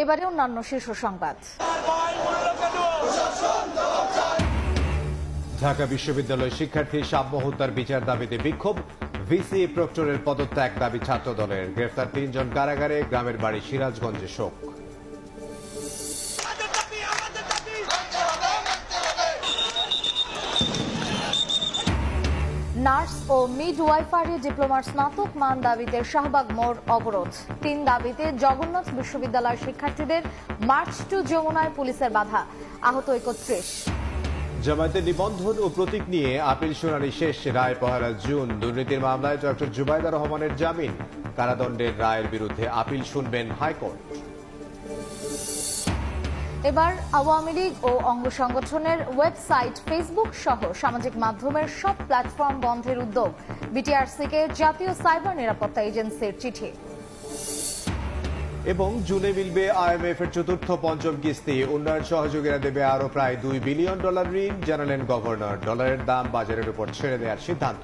এবারে অন্যান্য শীর্ষ সংবাদ। ঢাকা বিশ্ববিদ্যালয় শিক্ষার্থী সাম্য হত্যার বিচার দাবিতে বিক্ষোভ, ভিসি প্রক্টরের পদত্যাগ দাবি ছাত্র দলের। গ্রেফতার ৩ জন কারাগারে, গ্রামের বাড়ি সিরাজগঞ্জে শোক। নার্স ও মিডওয়াইফারি ডিপ্লোমার স্নাতক মান দাবিতে শাহবাগ মোড় অবরোধ। ৩ দাবিতে জগন্নাথ বিশ্ববিদ্যালয়ের শিক্ষার্থীদের মার্চ টু যমুনায় পুলিশের বাধা, আহত ৩১। জামায়াতের নিবন্ধন ও প্রতীক নিয়ে আপিল শুনানি শেষ, রায় পহেলা জুন। দুর্নীতির মামলায় ডক্টর জুবাইদা রহমানের জামিন, কারাদণ্ডের রায়ের বিরুদ্ধে আপিল শুনবেন হাইকোর্ট। এবার আওয়ামী লীগ ও অঙ্গ সংগঠনের ওয়েবসাইট, ফেসবুক সহ সামাজিক মাধ্যমের সব প্ল্যাটফর্ম বন্ধের উদ্যোগ। বিটিআরসিকে জাতীয় সাইবার নিরাপত্তা এজেন্সির চিঠি। এবং জুনে মিলবে আইএমএফ এর চতুর্থ পঞ্চম কিস্তি, উন্নয়ন সহযোগীরা দেবে আরো প্রায় $2 বিলিয়ন ঋণ, জানালেন গভর্নর। ডলারের দাম বাজারের উপর ছেড়ে দেওয়ার সিদ্ধান্ত।